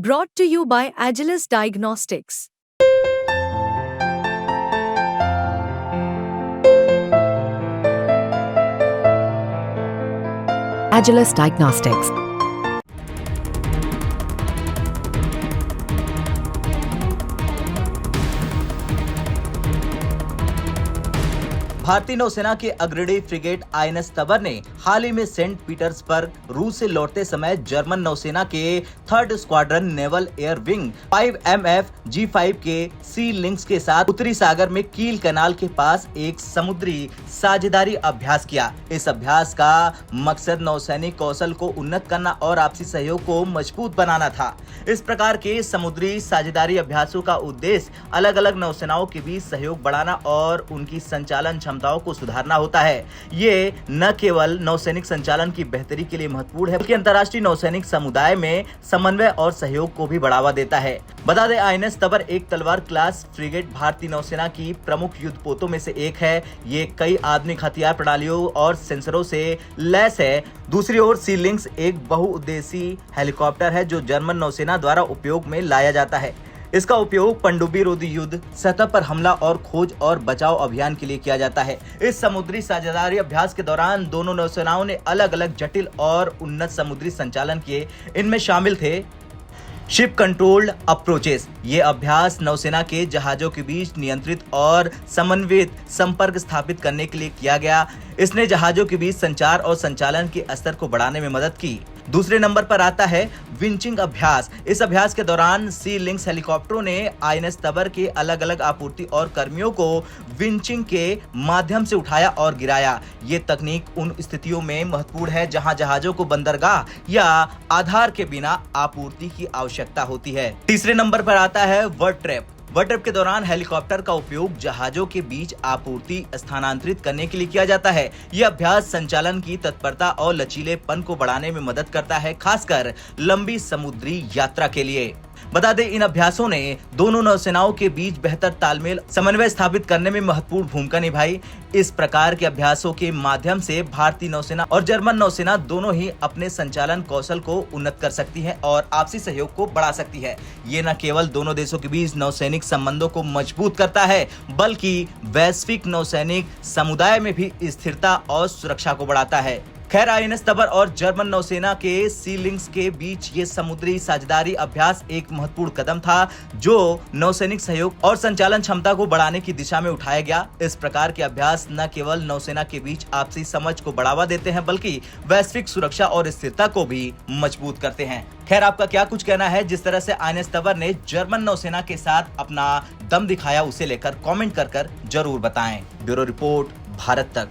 Brought to you by Agilus Diagnostics. Agilus Diagnostics. भारतीय नौसेना के अग्रणी फ्रिगेट आईएनएस तबर ने हाल ही में सेंट पीटर्सबर्ग रूस से लौटते समय जर्मन नौसेना के 3rd squadron naval air wing 5MF G5 के सी लिंक्स के साथ उत्तरी सागर में कील कैनाल के पास एक समुद्री साझेदारी अभ्यास किया। इस अभ्यास का मकसद नौसैनिक कौशल को उन्नत करना और आपसी सहयोग को मजबूत बनाना था। इस प्रकार के समुद्री साझेदारी अभ्यासों का उद्देश्य अलग अलग नौसेनाओं के बीच सहयोग बढ़ाना और उनकी संचालन क्षमताओं को सुधारना होता है। ये न केवल नौसैनिक संचालन की बेहतरी के लिए महत्वपूर्ण है, बल्कि अंतर्राष्ट्रीय नौसैनिक समुदाय में समन्वय और सहयोग को भी बढ़ावा देता है। बता दें, आईएनएस तबर एक तलवार क्लास फ्रिगेट भारतीय नौसेना की प्रमुख युद्धपोतों में से एक है। ये कई आधुनिक हथियार प्रणालियों और सेंसरों से लैस है। दूसरी ओर सी लिंक्स एक बहुउद्देशीय हेलीकॉप्टर है जो जर्मन नौसेना द्वारा उपयोग में लाया जाता है। इसका उपयोग पनडुब्बी रोधी युद्ध, सतह पर हमला और खोज और बचाव अभियान के लिए किया जाता है। इस समुद्री साझेदारी अभ्यास के दौरान दोनों नौसेनाओं ने अलग अलग जटिल और उन्नत समुद्री संचालन किए। इनमें शामिल थे शिप कंट्रोल्ड अप्रोचेस। ये अभ्यास नौसेना के जहाजों के बीच नियंत्रित और समन्वित संपर्क स्थापित करने के लिए किया गया। इसने जहाजों के बीच संचार और संचालन के स्तर को बढ़ाने में मदद की। दूसरे नंबर पर आता है विंचिंग अभ्यास। इस अभ्यास के दौरान सी लिंक्स हेलीकॉप्टरों ने आईएनएस तबर के अलग अलग आपूर्ति और कर्मियों को विंचिंग के माध्यम से उठाया और गिराया। ये तकनीक उन स्थितियों में महत्वपूर्ण है जहां जहाजों को बंदरगाह या आधार के बिना आपूर्ति की आवश्यकता होती है। तीसरे नंबर पर आता है वर्ड ट्रैप। वर्ड ट्रैप के दौरान हेलीकॉप्टर का उपयोग जहाजों के बीच आपूर्ति स्थानांतरित करने के लिए किया जाता है। यह अभ्यास संचालन की तत्परता और लचीलेपन को बढ़ाने में मदद करता है, खासकर लंबी समुद्री यात्रा के लिए। बता दें, इन अभ्यासों ने दोनों नौसेनाओं के बीच बेहतर तालमेल समन्वय स्थापित करने में महत्वपूर्ण भूमिका निभाई। इस प्रकार के अभ्यासों के माध्यम से भारतीय नौसेना और जर्मन नौसेना दोनों ही अपने संचालन कौशल को उन्नत कर सकती है और आपसी सहयोग को बढ़ा सकती है। ये न केवल दोनों देशों के बीच नौसैनिक संबंधों को मजबूत करता है, बल्कि वैश्विक नौसैनिक समुदाय में भी स्थिरता और सुरक्षा को बढ़ाता है। खैर, आईएनएस तबर और जर्मन नौसेना के सी लिंक्स के बीच ये समुद्री साझेदारी अभ्यास एक महत्वपूर्ण कदम था जो नौसैनिक सहयोग और संचालन क्षमता को बढ़ाने की दिशा में उठाया गया। इस प्रकार के अभ्यास न केवल नौसेना के बीच आपसी समझ को बढ़ावा देते हैं, बल्कि वैश्विक सुरक्षा और स्थिरता को भी मजबूत करते हैं। खैर, आपका क्या कुछ कहना है? जिस तरह से आईएनएस तबर ने जर्मन नौसेना के साथ अपना दम दिखाया, उसे लेकर कॉमेंट कर जरूर बताएं। ब्यूरो रिपोर्ट, भारत तक।